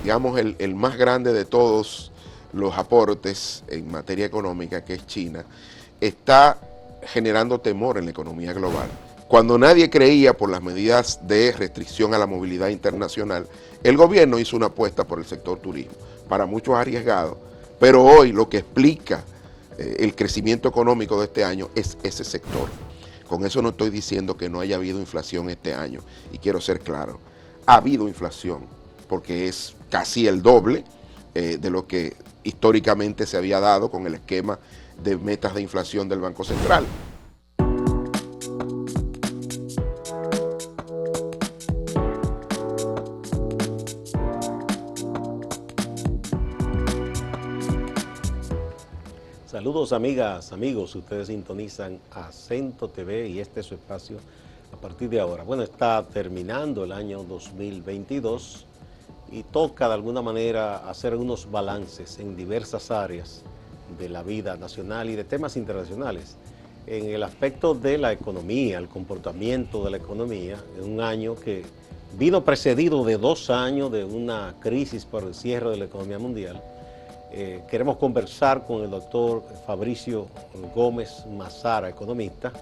digamos, el más grande de todos los aportes en materia económica, que es China, está generando temor en la economía global. Cuando nadie creía por las medidas de restricción a la movilidad internacional, el gobierno hizo una apuesta por el sector turismo, para muchos arriesgado, pero hoy lo que explica el crecimiento económico de este año es ese sector. Con eso no estoy diciendo que no haya habido inflación este año, y quiero ser claro, ha habido inflación, porque es casi el doble de lo que históricamente se había dado con el esquema de metas de inflación del Banco Central. Saludos amigas, amigos, ustedes sintonizan Acento TV y este es su espacio a partir de ahora. Bueno, está terminando el año 2022 y toca de alguna manera hacer unos balances en diversas áreas de la vida nacional y de temas internacionales. En el aspecto de la economía, el comportamiento de la economía, en un año que vino precedido de 2 años de una crisis por el cierre de la economía mundial. Queremos conversar con el doctor Fabricio Gómez Mazara, economista,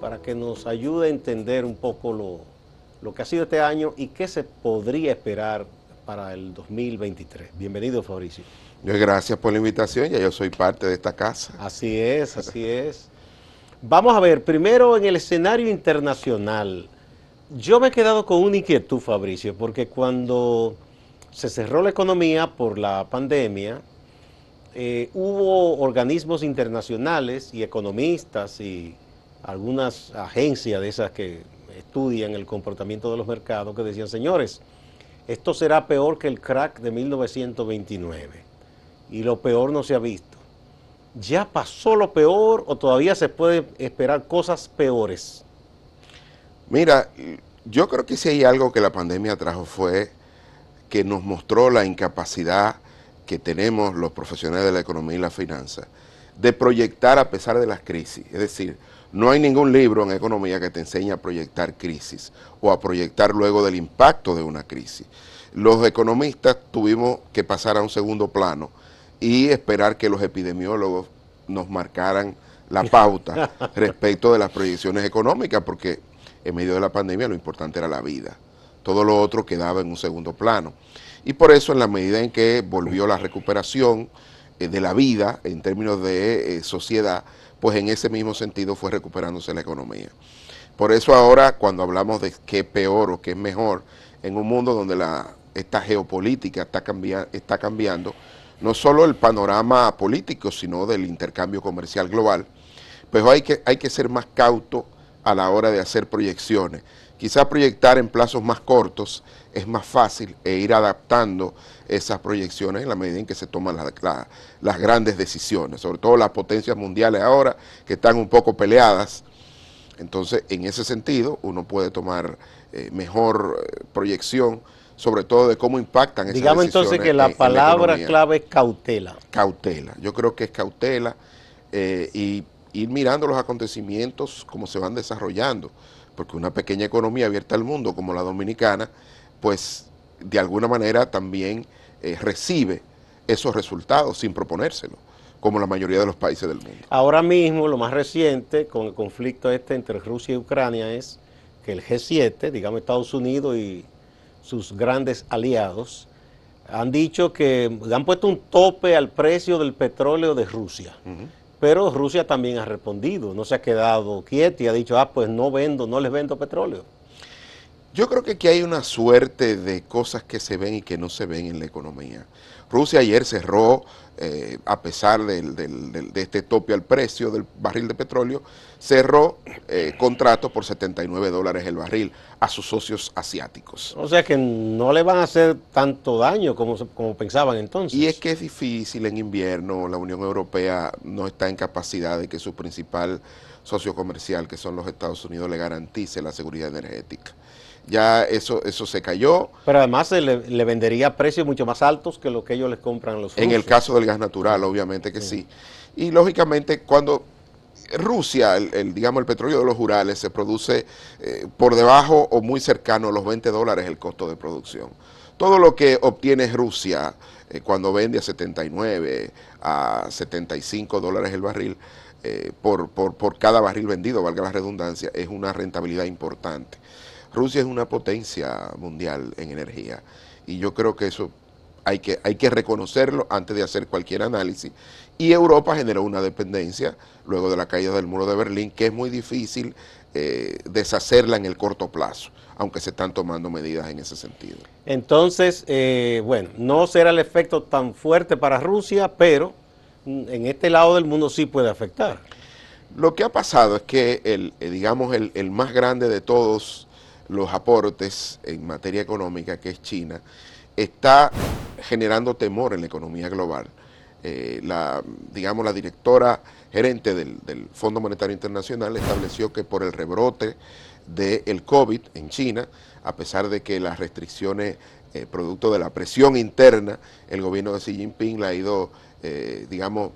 para que nos ayude a entender un poco lo que ha sido este año y qué se podría esperar para el 2023. Bienvenido, Fabricio. Gracias por la invitación, ya yo soy parte de esta casa. Así es, así es. Vamos a ver, primero en el escenario internacional, yo me he quedado con una inquietud, Fabricio, porque cuando se cerró la economía por la pandemia, hubo organismos internacionales y economistas y algunas agencias de esas que estudian el comportamiento de los mercados que decían, señores, esto será peor que el crack de 1929 y lo peor no se ha visto. ¿Ya pasó lo peor o todavía se puede esperar cosas peores? Mira, yo creo que si hay algo que la pandemia trajo fue que nos mostró la incapacidad que tenemos los profesionales de la economía y la finanza de proyectar a pesar de las crisis. Es decir, no hay ningún libro en economía que te enseñe a proyectar crisis o a proyectar luego del impacto de una crisis. Los economistas tuvimos que pasar a un segundo plano y esperar que los epidemiólogos nos marcaran la pauta respecto de las proyecciones económicas, porque en medio de la pandemia lo importante era la vida. Todo lo otro quedaba en un segundo plano. Y por eso, en la medida en que volvió la recuperación de la vida en términos de sociedad, pues en ese mismo sentido fue recuperándose la economía. Por eso ahora, cuando hablamos de qué es peor o qué es mejor, en un mundo donde esta geopolítica está cambiando, no solo el panorama político, sino del intercambio comercial global, pues hay que ser más cauto a la hora de hacer proyecciones. Quizá proyectar en plazos más cortos es más fácil e ir adaptando esas proyecciones en la medida en que se toman las grandes decisiones, sobre todo las potencias mundiales ahora que están un poco peleadas. Entonces, en ese sentido, uno puede tomar mejor proyección, sobre todo de cómo impactan esas Digamos decisiones. entonces que la palabra clave es cautela. Cautela, yo creo que es cautela y ir mirando los acontecimientos como se van desarrollando, porque una pequeña economía abierta al mundo como la dominicana, pues de alguna manera también recibe esos resultados sin proponérselo, como la mayoría de los países del mundo. Ahora mismo, lo más reciente con el conflicto entre Rusia y Ucrania es que el G7, digamos Estados Unidos y sus grandes aliados, han dicho que han puesto un tope al precio del petróleo de Rusia. Pero Rusia también ha respondido, no se ha quedado quieta y ha dicho, pues no les vendo petróleo. Yo creo que aquí hay una suerte de cosas que se ven y que no se ven en la economía. Rusia ayer cerró, a pesar de este tope al precio del barril de petróleo, cerró contratos por $79 el barril a sus socios asiáticos. O sea que no le van a hacer tanto daño como pensaban entonces. Y es que es difícil en invierno, la Unión Europea no está en capacidad de que su principal socio comercial, que son los Estados Unidos, le garantice la seguridad energética. Ya eso se cayó. Pero además le vendería a precios mucho más altos que lo que ellos les compran a los rusos. En el caso del gas natural, obviamente que sí. Y lógicamente cuando Rusia, digamos el petróleo de los Urales se produce por debajo o muy cercano a los $20 el costo de producción. todo lo que obtiene Rusia cuando vende a 79, a 75 dólares el barril, por cada barril vendido, valga la redundancia, es una rentabilidad importante. Rusia es una potencia mundial en energía y yo creo que eso hay que reconocerlo antes de hacer cualquier análisis. Y Europa generó una dependencia luego de la caída del muro de Berlín que es muy difícil deshacerla en el corto plazo, aunque se están tomando medidas en ese sentido. Entonces, bueno, no será el efecto tan fuerte para Rusia, pero en este lado del mundo sí puede afectar. Lo que ha pasado es que digamos, el más grande de todos los aportes en materia económica, que es China, está generando temor en la economía global. Digamos, la directora gerente del Fondo Monetario Internacional estableció que por el rebrote del COVID en China, a pesar de que las restricciones, producto de la presión interna, el gobierno de Xi Jinping la ha ido, digamos,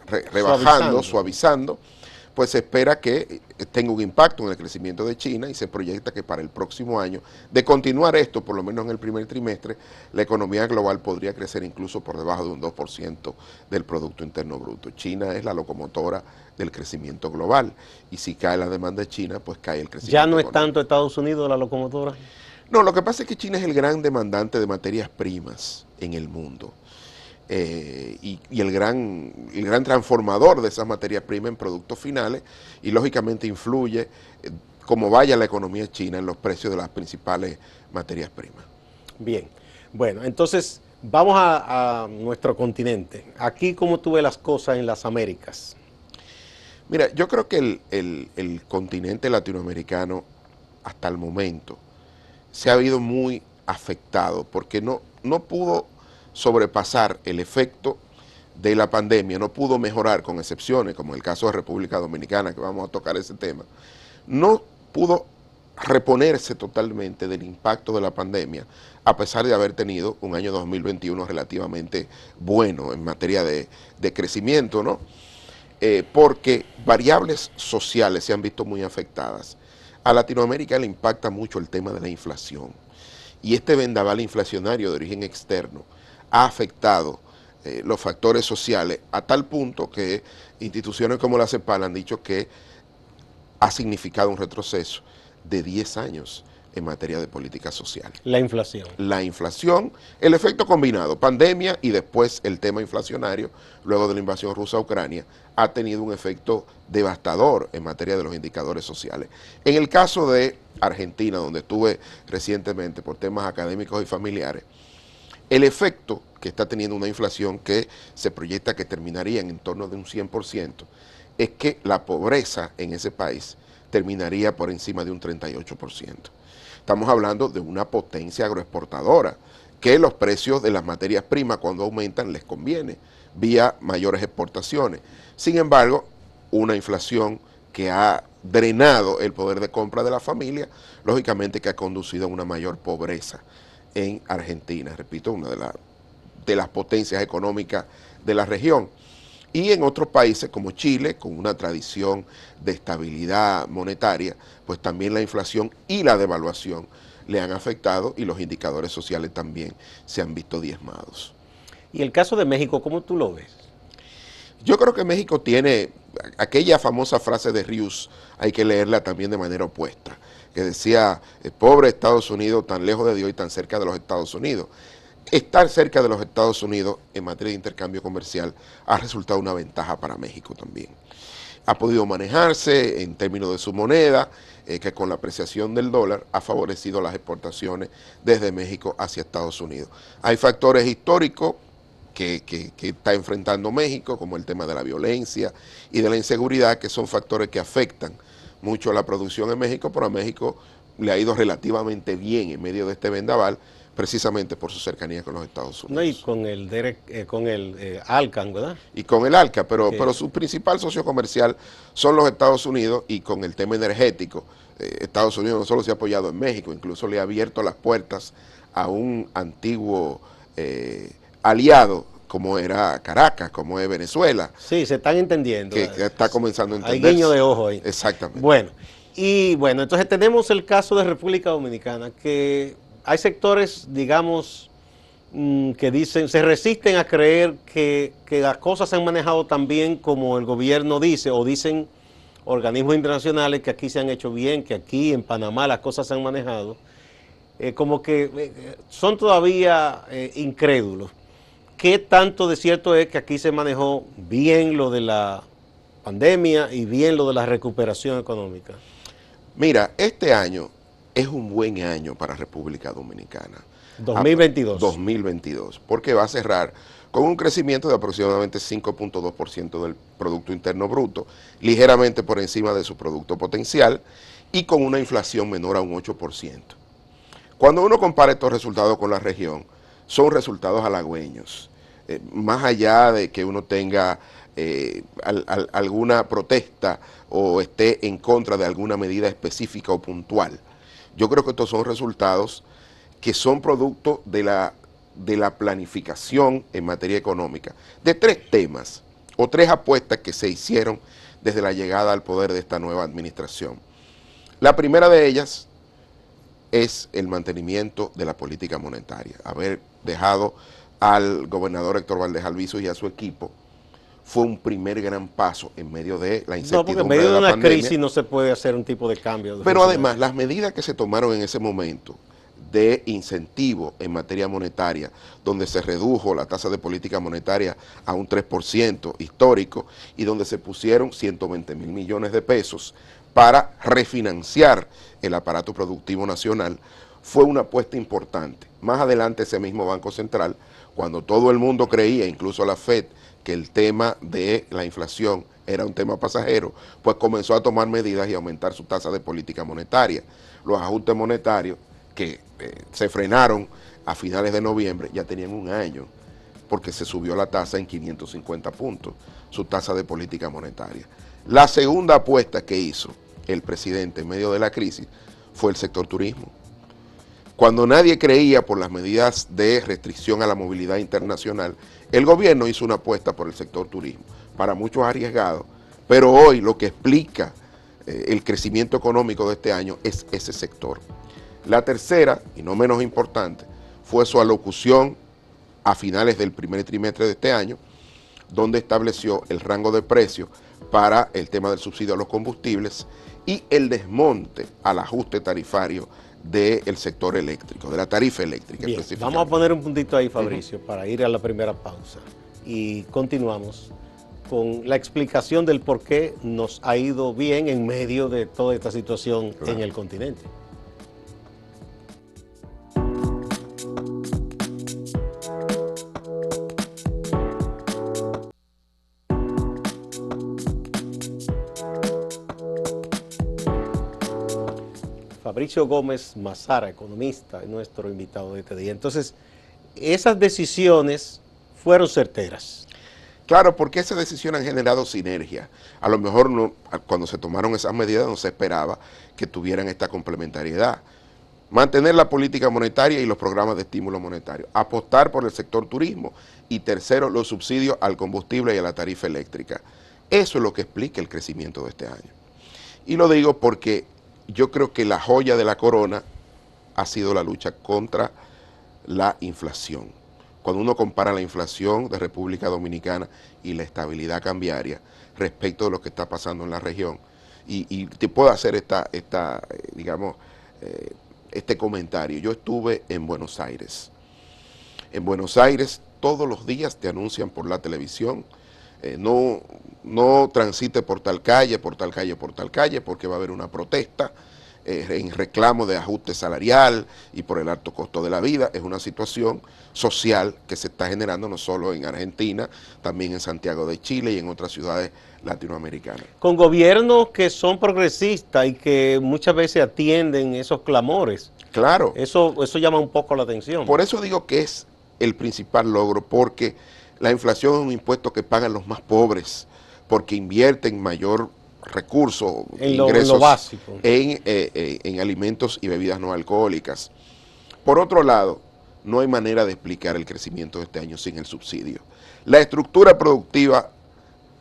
rebajando, suavizando, pues se espera que tenga un impacto en el crecimiento de China y se proyecta que para el próximo año, de continuar esto, por lo menos en el primer trimestre, la economía global podría crecer incluso por debajo de un 2% del Producto Interno Bruto. China es la locomotora del crecimiento global y si cae la demanda de China, pues cae el crecimiento. ¿Ya no es tanto Estados Unidos la locomotora? No, lo que pasa es que China es el gran demandante de materias primas en el mundo. Y el gran transformador de esas materias primas en productos finales y lógicamente influye como vaya la economía china en los precios de las principales materias primas. Bien, bueno, entonces vamos a nuestro continente. Aquí, ¿cómo tú ves las cosas en las Américas? Mira, yo creo que el continente latinoamericano hasta el momento se ha habido muy afectado porque no pudo sobrepasar el efecto de la pandemia, no pudo mejorar, con excepciones como el caso de República Dominicana, que vamos a tocar ese tema, no pudo reponerse totalmente del impacto de la pandemia, a pesar de haber tenido un año 2021 relativamente bueno en materia de crecimiento, ¿no? Porque variables sociales se han visto muy afectadas. A Latinoamérica le impacta mucho el tema de la inflación, y este vendaval inflacionario de origen externo ha afectado los factores sociales a tal punto que instituciones como la CEPAL han dicho que ha significado un retroceso de 10 años en materia de política social. La inflación. La inflación, el efecto combinado, pandemia y después el tema inflacionario, luego de la invasión rusa a Ucrania, ha tenido un efecto devastador en materia de los indicadores sociales. En el caso de Argentina, donde estuve recientemente por temas académicos y familiares, el efecto que está teniendo una inflación que se proyecta que terminaría en torno de un 100%, es que la pobreza en ese país terminaría por encima de un 38%. Estamos hablando de una potencia agroexportadora, que los precios de las materias primas cuando aumentan les conviene, vía mayores exportaciones. Sin embargo, una inflación que ha drenado el poder de compra de la familia, lógicamente que ha conducido a una mayor pobreza en Argentina, repito, una de las potencias económicas de la región. Y en otros países como Chile, con una tradición de estabilidad monetaria, pues también la inflación y la devaluación le han afectado y los indicadores sociales también se han visto diezmados. ¿Y el caso de México, cómo tú lo ves? Yo creo que México tiene aquella famosa frase de Rius, hay que leerla también de manera opuesta, que decía, pobre Estados Unidos, tan lejos de Dios y tan cerca de los Estados Unidos. Estar cerca de los Estados Unidos en materia de intercambio comercial ha resultado una ventaja para México también. Ha podido manejarse en términos de su moneda, que con la apreciación del dólar ha favorecido las exportaciones desde México hacia Estados Unidos. Hay factores históricos que está enfrentando México, como el tema de la violencia y de la inseguridad, que son factores que afectan mucho a la producción en México, pero a México le ha ido relativamente bien en medio de este vendaval, precisamente por su cercanía con los Estados Unidos. No, y con el ALCAN, ¿verdad? Y con el ALCA, pero Okay. su principal socio comercial son los Estados Unidos, y con el tema energético, Estados Unidos no solo se ha apoyado en México, incluso le ha abierto las puertas a un antiguo aliado como era Caracas, como es Venezuela. Sí, se están entendiendo. Que está comenzando a entenderse. Hay guiño de ojo ahí. Exactamente. Bueno, y bueno, entonces tenemos el caso de República Dominicana, que hay sectores, digamos, que dicen, se resisten a creer que las cosas se han manejado tan bien como el gobierno dice, o dicen organismos internacionales que aquí se han hecho bien, que aquí en Panamá las cosas se han manejado, como que son todavía incrédulos. ¿Qué tanto de cierto es que aquí se manejó bien lo de la pandemia y bien lo de la recuperación económica? Mira, este año es un buen año para República Dominicana. 2022. 2022, porque va a cerrar con un crecimiento de aproximadamente 5.2% del Producto Interno Bruto, ligeramente por encima de su producto potencial y con una inflación menor a un 8%. Cuando uno compara estos resultados con la región, son resultados halagüeños. Más allá de que uno tenga alguna protesta o esté en contra de alguna medida específica o puntual. Yo creo que estos son resultados que son producto de la planificación en materia económica, de tres temas o tres apuestas que se hicieron desde la llegada al poder de esta nueva administración. La primera de ellas es el mantenimiento de la política monetaria. Haber dejado al gobernador Héctor Valdés Albizu y a su equipo fue un primer gran paso en medio de la incertidumbre. No, porque en medio de una crisis no se puede hacer un tipo de cambio. Pero además, las medidas que se tomaron en ese momento de incentivo en materia monetaria, donde se redujo la tasa de política monetaria a un 3% histórico y donde se pusieron 120.000 millones de pesos para refinanciar el aparato productivo nacional, fue una apuesta importante. Más adelante ese mismo Banco Central, cuando todo el mundo creía, incluso la FED, que el tema de la inflación era un tema pasajero, pues comenzó a tomar medidas y aumentar su tasa de política monetaria. Los ajustes monetarios que se frenaron a finales de noviembre ya tenían un año, porque se subió la tasa en 550 puntos, su tasa de política monetaria. La segunda apuesta que hizo el presidente en medio de la crisis fue el sector turismo. Cuando nadie creía por las medidas de restricción a la movilidad internacional, el gobierno hizo una apuesta por el sector turismo, para muchos arriesgado, pero hoy lo que explica el crecimiento económico de este año es ese sector. La tercera, y no menos importante, fue su alocución a finales del primer trimestre de este año, donde estableció el rango de precios para el tema del subsidio a los combustibles y el desmonte al ajuste tarifario del sector eléctrico, de la tarifa eléctrica. Bien, vamos a poner un puntito ahí, Fabricio, para ir a la primera pausa y continuamos con la explicación del por qué nos ha ido bien en medio de toda esta situación en el continente. Fabricio Gómez Mazara, economista, es nuestro invitado de este día. Entonces, esas decisiones fueron certeras. Claro, porque esas decisiones han generado sinergia. A lo mejor no, cuando se tomaron esas medidas no se esperaba que tuvieran esta complementariedad. Mantener la política monetaria y los programas de estímulo monetario. Apostar por el sector turismo. Y tercero, los subsidios al combustible y a la tarifa eléctrica. Eso es lo que explica el crecimiento de este año. Y lo digo porque yo creo que la joya de la corona ha sido la lucha contra la inflación. Cuando uno compara la inflación de República Dominicana y la estabilidad cambiaria respecto de lo que está pasando en la región, y te puedo hacer este comentario. Yo estuve en Buenos Aires. En Buenos Aires todos los días te anuncian por la televisión, no transite por tal calle, por tal calle, por tal calle, porque va a haber una protesta en reclamo de ajuste salarial y por el alto costo de la vida. Es una situación social que se está generando no solo en Argentina, también en Santiago de Chile y en otras ciudades latinoamericanas. Con gobiernos que son progresistas y que muchas veces atienden esos clamores. Claro. Eso llama un poco la atención. Por eso digo que es el principal logro, porque la inflación es un impuesto que pagan los más pobres, porque invierten mayor recursos, ingresos lo básico, en alimentos y bebidas no alcohólicas. Por otro lado, no hay manera de explicar el crecimiento de este año sin el subsidio. La estructura productiva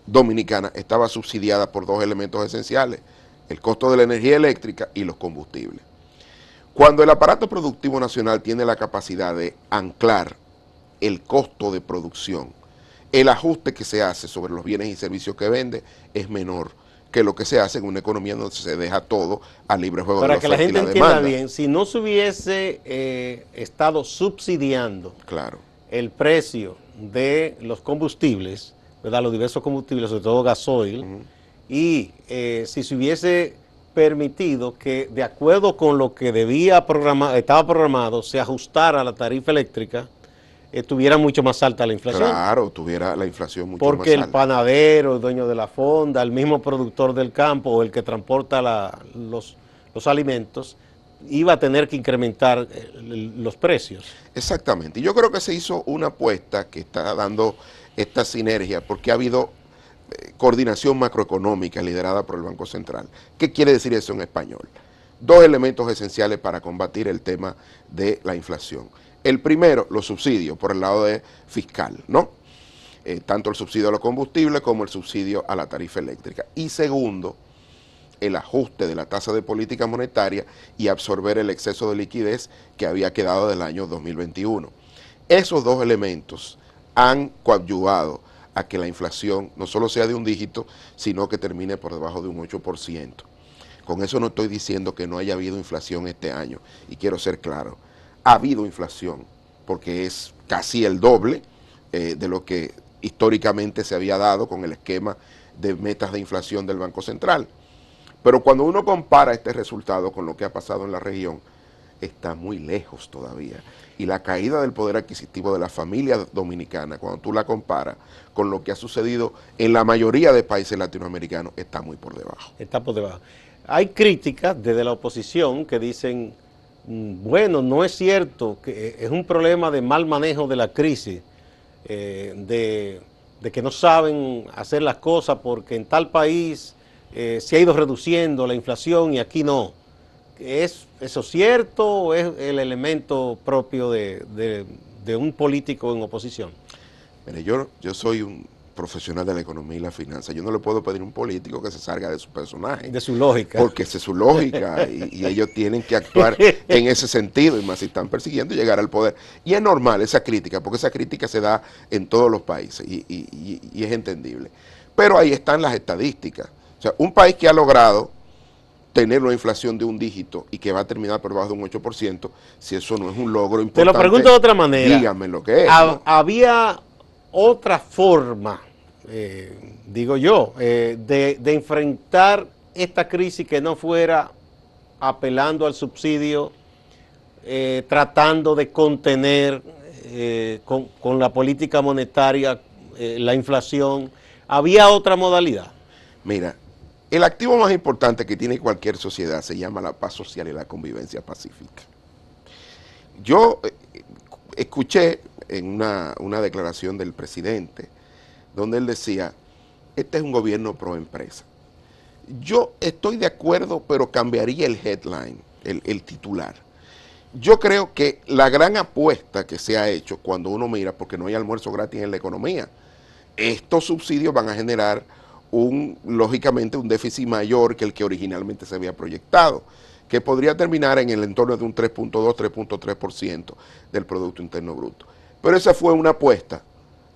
dominicana estaba subsidiada por dos elementos esenciales: el costo de la energía eléctrica y los combustibles. Cuando el aparato productivo nacional tiene la capacidad de anclar el costo de producción, el ajuste que se hace sobre los bienes y servicios que vende es menor que lo que se hace en una economía donde se deja todo a libre juego de la Para que la oferta y gente la entienda demanda. bien, si no se hubiese estado subsidiando Claro. el precio de los combustibles, ¿verdad? Los diversos combustibles, sobre todo gasoil, y si se hubiese permitido que, de acuerdo con lo que estaba programado, se ajustara la tarifa eléctrica, tuviera mucho más alta la inflación. Claro, tuviera la inflación mucho Porque más el alta. panadero, el dueño de la fonda, el mismo productor del campo o el que transporta los alimentos, iba a tener que incrementar los precios. Exactamente. Y yo creo que se hizo una apuesta que está dando esta sinergia porque ha habido coordinación macroeconómica liderada por el Banco Central. ¿Qué quiere decir eso en español? Dos elementos esenciales para combatir el tema de la inflación. El primero, los subsidios por el lado fiscal, ¿no? Tanto el subsidio a los combustibles como el subsidio a la tarifa eléctrica. Y segundo, el ajuste de la tasa de política monetaria y absorber el exceso de liquidez que había quedado del año 2021. Esos dos elementos han coadyuvado a que la inflación no solo sea de un dígito, sino que termine por debajo de un 8%. Con eso no estoy diciendo que no haya habido inflación este año, y quiero ser claro, ha habido inflación, porque es casi el doble de lo que históricamente se había dado con el esquema de metas de inflación del Banco Central. Pero cuando uno compara este resultado con lo que ha pasado en la región, está muy lejos todavía. Y la caída del poder adquisitivo de la familia dominicana, cuando tú la comparas con lo que ha sucedido en la mayoría de países latinoamericanos, está muy por debajo. Está por debajo. Hay críticas desde la oposición que dicen, bueno, no es cierto, que es un problema de mal manejo de la crisis, de que no saben hacer las cosas porque en tal país se ha ido reduciendo la inflación y aquí no. ¿Es eso cierto o es el elemento propio de un político en oposición? Mire, yo soy un profesional de la economía y la finanza. Yo no le puedo pedir a un político que se salga de su personaje. De su lógica. Porque esa es su lógica y ellos tienen que actuar en ese sentido, y más si están persiguiendo llegar al poder. Y es normal esa crítica, porque esa crítica se da en todos los países y es entendible. Pero ahí están las estadísticas. O sea, un país que ha logrado tener una inflación de un dígito y que va a terminar por debajo de un 8%, si eso no es un logro importante. Te lo pregunto de otra manera. Dígame lo que es. ¿No? Había otra forma, digo yo, de enfrentar esta crisis que no fuera apelando al subsidio, tratando de contener con la política monetaria la inflación. ¿Había otra modalidad? Mira, el activo más importante que tiene cualquier sociedad se llama la paz social y la convivencia pacífica. Yo escuché en una declaración del presidente donde él decía, este es un gobierno pro empresa. Yo estoy de acuerdo, pero cambiaría el headline, el titular. Yo creo que la gran apuesta que se ha hecho cuando uno mira, porque no hay almuerzo gratis en la economía, estos subsidios van a generar lógicamente un déficit mayor que el que originalmente se había proyectado, que podría terminar en el entorno de un 3.2, 3.3% del Producto Interno Bruto. Pero esa fue una apuesta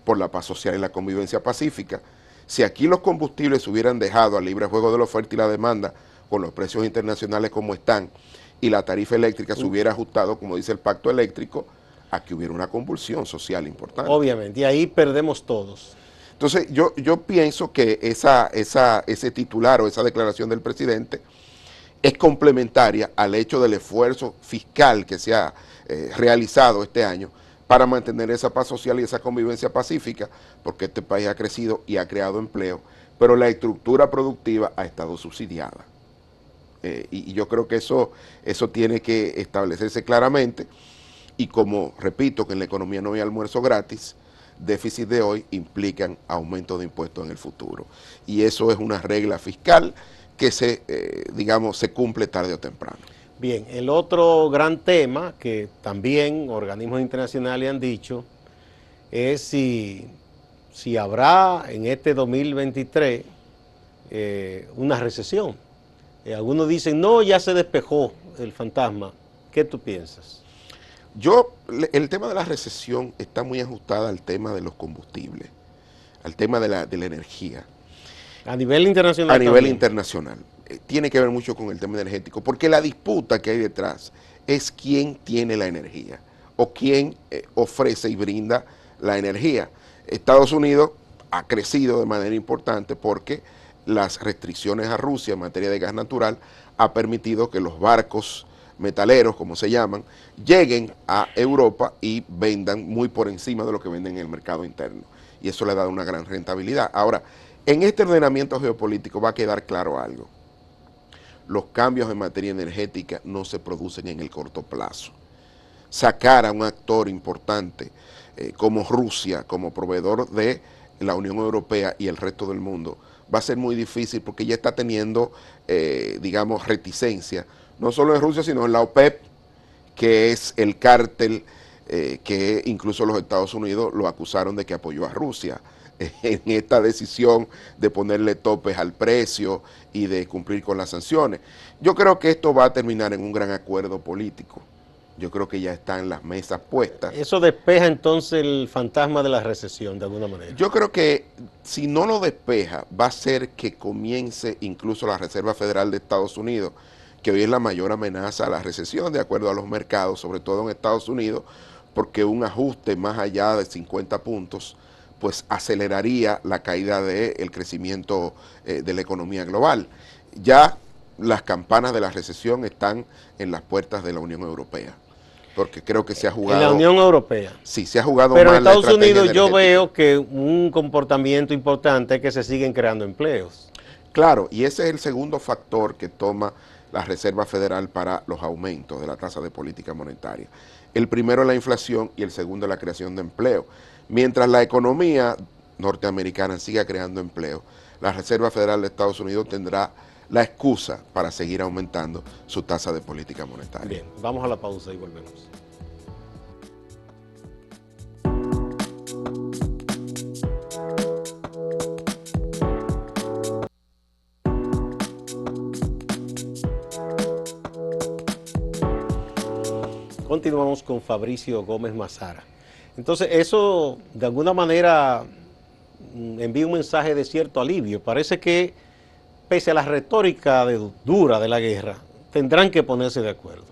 por la paz social y la convivencia pacífica. Si aquí los combustibles se hubieran dejado al libre juego de la oferta y la demanda, con los precios internacionales como están, y la tarifa eléctrica se hubiera ajustado, como dice el pacto eléctrico, aquí hubiera una convulsión social importante. Obviamente, y ahí perdemos todos. Entonces, yo pienso que ese titular o esa declaración del presidente es complementaria al hecho del esfuerzo fiscal que se ha realizado este año para mantener esa paz social y esa convivencia pacífica, porque este país ha crecido y ha creado empleo, pero la estructura productiva ha estado subsidiada. Y yo creo que eso tiene que establecerse claramente, y como repito que en la economía no hay almuerzo gratis, déficit de hoy implican aumento de impuestos en el futuro. Y eso es una regla fiscal que se cumple tarde o temprano. Bien, el otro gran tema que también organismos internacionales han dicho es si habrá en este 2023 una recesión. Algunos dicen, no, ya se despejó el fantasma ¿Qué tú piensas? El tema de la recesión está muy ajustada al tema de los combustibles, al tema de la energía. A nivel A internacional nivel también. internacional. Tiene que ver mucho con el tema energético, porque la disputa que hay detrás es quién tiene la energía o quién ofrece y brinda la energía. Estados Unidos ha crecido de manera importante porque las restricciones a Rusia en materia de gas natural ha permitido que los barcos metaleros, como se llaman, lleguen a Europa y vendan muy por encima de lo que venden en el mercado interno. Y eso le ha dado una gran rentabilidad. Ahora, en este ordenamiento geopolítico va a quedar claro algo. Los cambios en materia energética no se producen en el corto plazo. Sacar a un actor importante como Rusia, como proveedor de la Unión Europea y el resto del mundo, va a ser muy difícil porque ya está teniendo, digamos, reticencia, no solo en Rusia, sino en la OPEP, que es el cártel que incluso los Estados Unidos lo acusaron de que apoyó a Rusia en esta decisión de ponerle topes al precio y de cumplir con las sanciones. Yo creo que esto va a terminar en un gran acuerdo político. Yo creo que ya están las mesas puestas. Eso despeja entonces el fantasma de la recesión de alguna manera. Yo creo que si no lo despeja, va a ser que comience incluso la Reserva Federal de Estados Unidos, que hoy es la mayor amenaza a la recesión, de acuerdo a los mercados, sobre todo en Estados Unidos, porque un ajuste más allá de 50 puntos pues aceleraría la caída del crecimiento de la economía global. Ya las campanas de la recesión están en las puertas de la Unión Europea, porque creo que se ha En la jugado, Unión Europea. sí, se ha jugado Pero en mal la Estados estrategia Unidos yo energética. veo que un comportamiento importante es que se siguen creando empleos. Claro, y ese es el segundo factor que toma la Reserva Federal para los aumentos de la tasa de política monetaria. El primero es la inflación y el segundo es la creación de empleo. Mientras la economía norteamericana siga creando empleo, la Reserva Federal de Estados Unidos tendrá la excusa para seguir aumentando su tasa de política monetaria. Bien, vamos a la pausa y volvemos. Continuamos con Fabricio Gómez Mazara. Entonces, eso de alguna manera envía un mensaje de cierto alivio. Parece que, pese a la retórica dura de la guerra, tendrán que ponerse de acuerdo.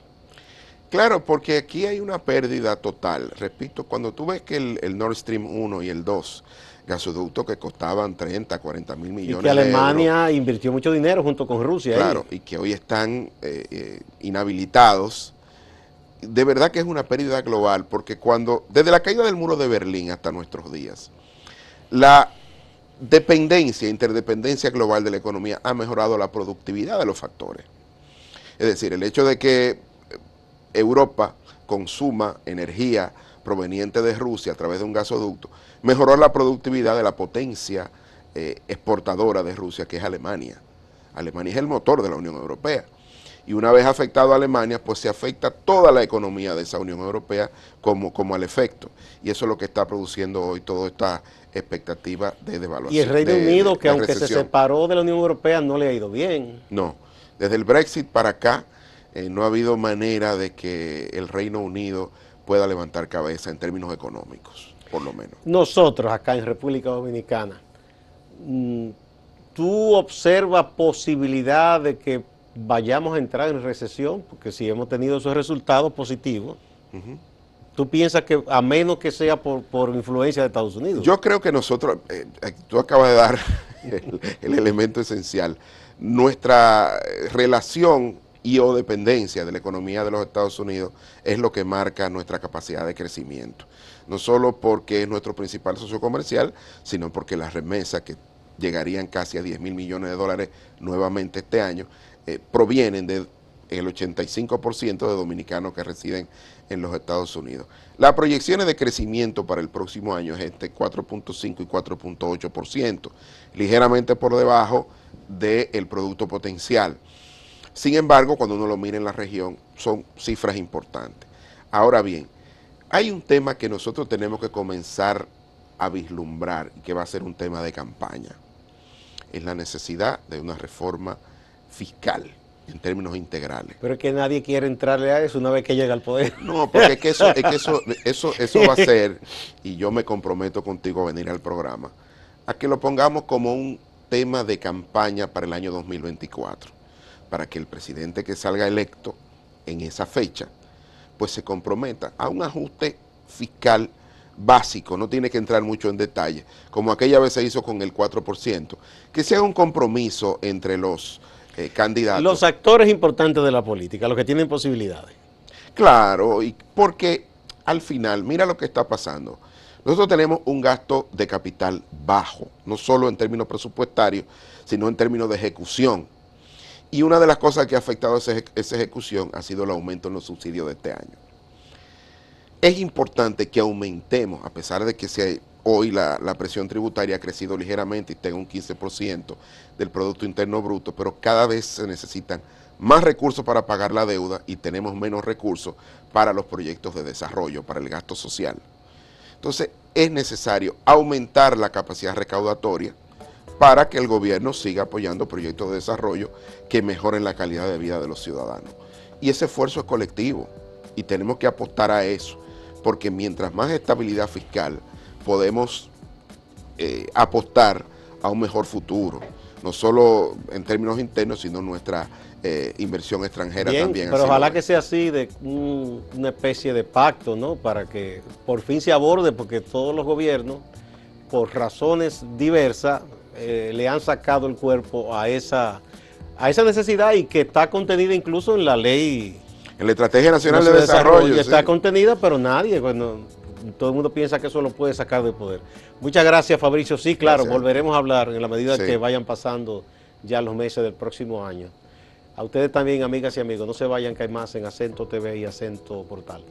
Claro, porque aquí hay una pérdida total. Repito, cuando tú ves que el Nord Stream 1 y el 2, gasoductos que costaban 30, 40 mil millones de euros. Y que Alemania de euros, invirtió mucho dinero junto con Rusia. Claro, ahí. Y que hoy están inhabilitados. De verdad que es una pérdida global, porque desde la caída del muro de Berlín hasta nuestros días, la interdependencia global de la economía ha mejorado la productividad de los factores. Es decir, el hecho de que Europa consuma energía proveniente de Rusia a través de un gasoducto mejoró la productividad de la potencia exportadora de Rusia, que es Alemania. Alemania es el motor de la Unión Europea. Y una vez afectado a Alemania, pues se afecta toda la economía de esa Unión Europea como al efecto. Y eso es lo que está produciendo hoy toda esta expectativa de devaluación. Y el Reino Unido, que aunque recesión, se separó de la Unión Europea, no le ha ido bien. No, desde el Brexit para acá no ha habido manera de que el Reino Unido pueda levantar cabeza en términos económicos, por lo menos. Nosotros acá en República Dominicana, ¿tú observas posibilidad de que vayamos a entrar en recesión? Porque si hemos tenido esos resultados positivos, ¿tú piensas que a menos que sea por influencia de Estados Unidos? Yo creo que nosotros, tú acabas de dar el elemento esencial, nuestra relación y o dependencia de la economía de los Estados Unidos es lo que marca nuestra capacidad de crecimiento. No solo porque es nuestro principal socio comercial, sino porque las remesas que llegarían casi a 10 mil millones de dólares nuevamente este año, provienen del 85% de dominicanos que residen en los Estados Unidos. Las proyecciones de crecimiento para el próximo año es entre 4.5 y 4.8%, ligeramente por debajo del producto potencial. Sin embargo, cuando uno lo mira en la región, son cifras importantes. Ahora bien, hay un tema que nosotros tenemos que comenzar a vislumbrar y que va a ser un tema de campaña. Es la necesidad de una reforma fiscal. en términos integrales. Pero es que nadie quiere entrarle a eso una vez que llega al poder. No, porque eso va a ser, y yo me comprometo contigo a venir al programa, a que lo pongamos como un tema de campaña para el año 2024, para que el presidente que salga electo en esa fecha, pues se comprometa a un ajuste fiscal básico, no tiene que entrar mucho en detalle, como aquella vez se hizo con el 4%, que sea un compromiso entre los candidatos. Los actores importantes de la política, los que tienen posibilidades. Claro, y porque al final, mira lo que está pasando. Nosotros tenemos un gasto de capital bajo, no solo en términos presupuestarios, sino en términos de ejecución. Y una de las cosas que ha afectado esa ejecución ha sido el aumento en los subsidios de este año. Es importante que aumentemos, a pesar de que hoy la presión tributaria ha crecido ligeramente y está en un 15% del Producto Interno Bruto, pero cada vez se necesitan más recursos para pagar la deuda y tenemos menos recursos para los proyectos de desarrollo, para el gasto social. Entonces, es necesario aumentar la capacidad recaudatoria para que el gobierno siga apoyando proyectos de desarrollo que mejoren la calidad de vida de los ciudadanos. Y ese esfuerzo es colectivo y tenemos que apostar a eso, porque mientras más estabilidad fiscal podemos apostar a un mejor futuro, no solo en términos internos, sino nuestra inversión extranjera. Bien, también. Pero ojalá que sea así, de una especie de pacto, ¿no? Para que por fin se aborde, porque todos los gobiernos, por razones diversas, le han sacado el cuerpo a esa necesidad, y que está contenida incluso en la ley. En la Estrategia Nacional de Desarrollo. Está sí. contenida, pero nadie, bueno, todo el mundo piensa que eso lo puede sacar del poder. Muchas gracias, Fabricio. Sí, claro, Gracias. volveremos a hablar en la medida Sí. que vayan pasando ya los meses del próximo año. A ustedes también, amigas y amigos, no se vayan, que hay más en Acento TV y Acento Portal.